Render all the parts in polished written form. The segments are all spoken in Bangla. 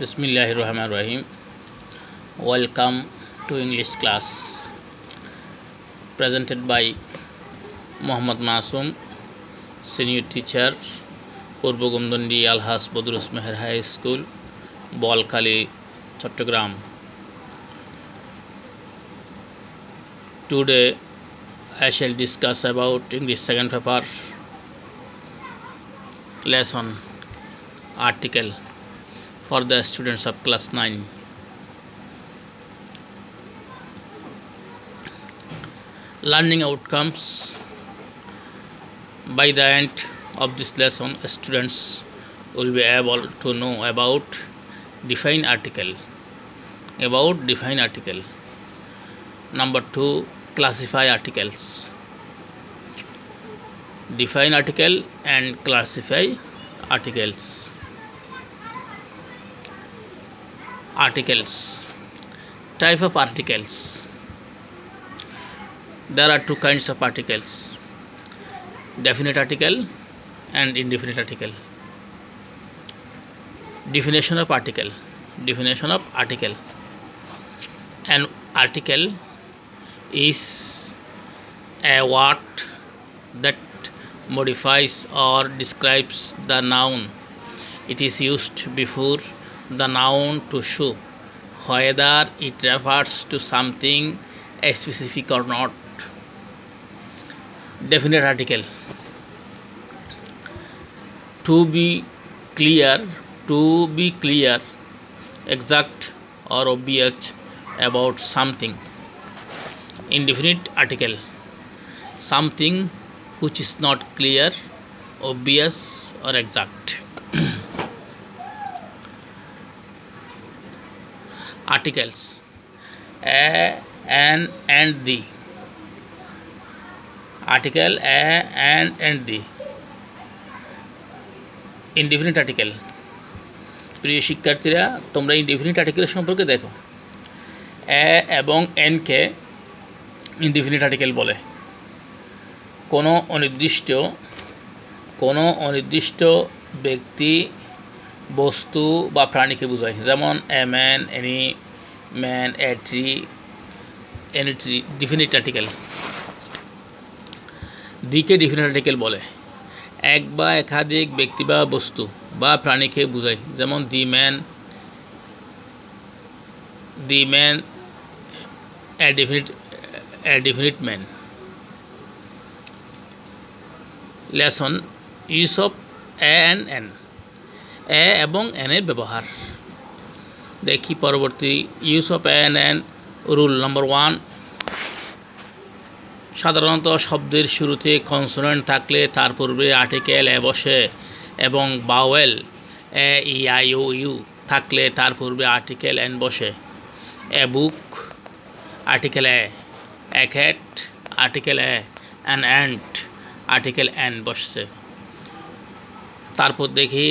Bismillahirrahmanirrahim. Welcome to English class presented by Muhammad Masoom, senior teacher, Purbo Gomdondi Alhas Bodrus Meher High School, Bolkali, Chattogram. Today I shall discuss about English second paper lesson article for the students of class 9. Learning outcomes. By the end of this lesson, students will be able to know about define article. Number 2, classify articles. Define article and classify articles. Articles. Type of articles. There are two kinds of articles: definite article and indefinite article. Definition of article. An article is a word that modifies or describes the noun. It is used before the noun to show whether it refers to something specific or not. Definite article. To be clear, exact or obvious about something. Indefinite article. Something which is not clear, obvious or exact. Articles. A, an, and the. Article a, an, and the. Indefinite article. প্রিয় শিক্ষার্থীরা, তোমরা ইনডিফিনিট আর্টিকেলের সম্পর্কে দেখো। এ এবং এনকে ইনডিফিনিট আর্টিকেল বলে। কোনো অনির্দিষ্ট ব্যক্তি, বস্তু বা প্রাণীকে বোঝায়, যেমন a man, any man, a tree, any tree. Definite article. দিকে ডিফিনিট আর্টিকেল বলে। এক বা একাধিক ব্যক্তি বা বস্তু বা প্রাণীকে বোঝায়, যেমন the man, a definite man. Lesson use of a and an. A এবং এন এর ব্যবহার দেখি। পরবর্তী use of a and an. Rule number 1, সাধারণত শব্দের শুরুতে কনসোনেন্ট থাকলে তার পূর্বে আর্টিকেল এ বসে, এবং vowel a, e, i, o, u থাকলে তার পূর্বে আর্টিকেল এন বসে। A book, article a cat, article a. An ant, article an বসছে। তারপর দেখি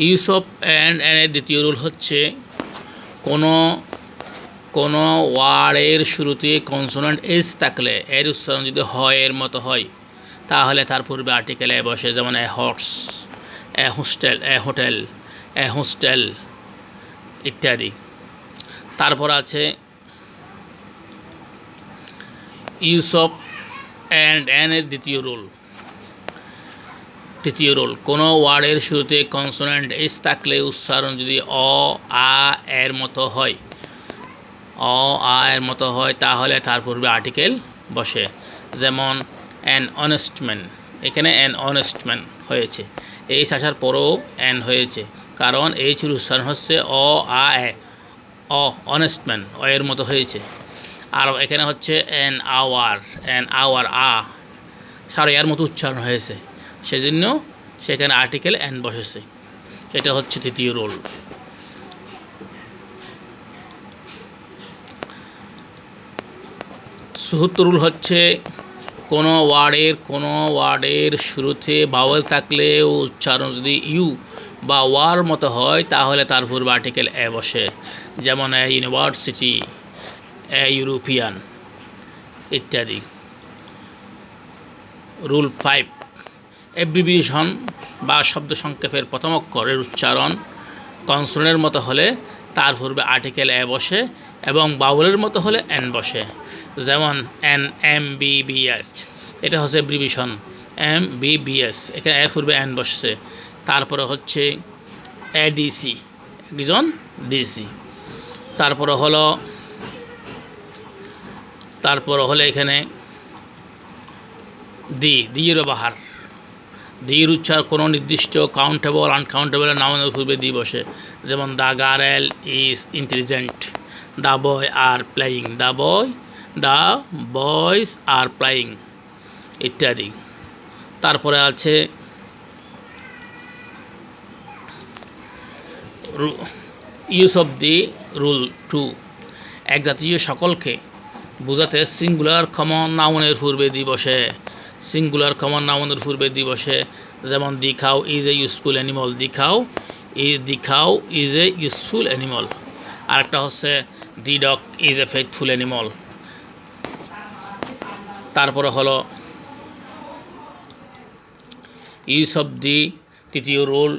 ইউজ অফ অ্যান্ড এর দ্বিতীয় রুল হচ্ছে, কোনো ওয়ার্ডের শুরুতে কনসোনেন্ট এস থাকলে এর উচ্চারণ যদি হয় এর মতো হয়, তাহলে তার পূর্বে আর্টিকেল এ বসে, যেমন এ হর্স, এ হোস্টেল ইত্যাদি। তারপর আছে ইউজ অফ অ্যান্ড এন এর তৃতীয় রুল। কোনো ওয়ার্ডের শুরুতে কনসোনেন্ট এস থাকলে উচ্চারণ যদি এর মতো হয়, তাহলে তার পূর্বে আর্টিকেল বসে, যেমন অ্যান অনেস্ট ম্যান। এখানে অ্যান অনেস্ট ম্যান হয়েছে, এইচ আসার পরেও অ্যান হয়েছে, কারণ এইচের উচ্চারণ হচ্ছে অনেস্ট ম্যান, এর মতো হয়েছে। আর এখানে হচ্ছে অ্যান আওয়ার সারা এর মতো উচ্চারণ হয়েছে, সেজন্য সেখানে আর্টিকেল অ্যান বসেছে। এটা হচ্ছে তৃতীয় রুল। চতুর্থ রুল হচ্ছে, কোনো ওয়ার্ডের শুরুতে ভাওয়েল থাকলে উচ্চারণ যদি ইউ বা ওয়ার মতো হয়, তাহলে তার পূর্বে আর্টিকেল এ বসে, যেমন এ ইউনিভার্সিটি, এ ইউরোপিয়ান ইত্যাদি। রুল 5, abbreviation বা শব্দ সংক্ষেপের প্রথম অক্ষরের উচ্চারণ কনসোনেন্টের মতো হলে তার পূর্বে আর্টিকেল এ বসে এবং বাউলের মতো হলে এন বসে। যেমন MBBS, এটা হচ্ছে ব্রিভিশন MBBS, এখানে এর পূর্বে এন বসছে। তারপরে হচ্ছে ADC, একজন ডিসি। তারপরে হলো এখানে দিয়ের ব্যবহার। দির উচ্চার কোনো নির্দিষ্ট কাউন্টেবল আনকাউন্টেবল নাউনের পূর্বে দি বসে। যেমন the girl is intelligent, the boy are playing, the boys are playing ইত্যাদি। তারপরে আছে use of the rule two, এক জাতীয় সকলকে বোঝাতে সিঙ্গুলার কমন নাউনের পূর্বে দি বসে। সিঙ্গুলার কমন নাউনের পূর্বে দি বসে। যেমন the cow is a useful animal, the cow is a useful animal. আরেকটা হচ্ছে দি dog is a faithful animal. তারপরে হলো ইউজ অফ দি তৃতীয় রুল,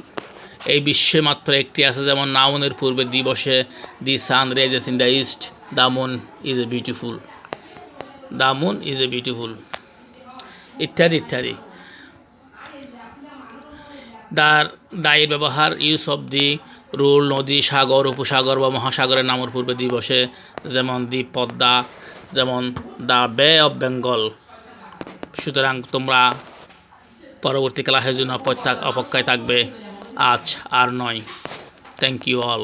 এই বিশ্বে মাত্র একটি আছে, যেমন নাউনের পূর্বে দি বসে। The sun rises in the east, the moon is a beautiful, ইত্যাদি ইত্যাদি। দায়ের ব্যবহার ইউজ অফ দি রুল, নদী, সাগর, উপসাগর বা মহাসাগরের নামের পূর্বে দি বসে। যেমন দি পদ্মা, যেমন দ্য বে অফ বেঙ্গল। সুতরাং তোমরা পরবর্তী ক্লাসের জন্য অপেক্ষায় থাকবে, আজ আর নয়। Thank you all.